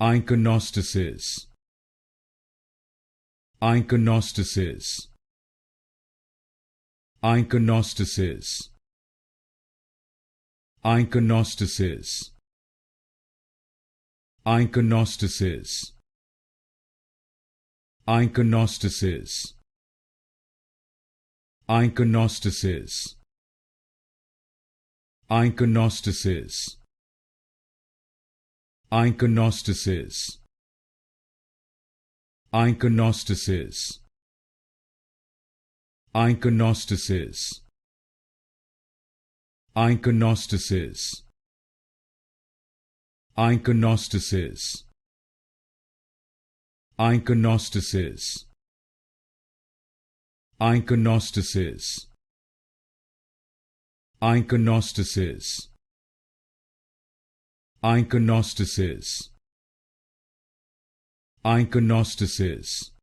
Iconostasis. Iconostasis. Iconostasis. Iconostasis. Iconostasis. Iconostasis. Iconostasis. Iconostasis. Iconostasis. Iconostasis. Iconostasis. Iconostasis. Iconostasis. Iconostasis. Iconostasis. Iconostasis. Iconostasis. Iconostasis.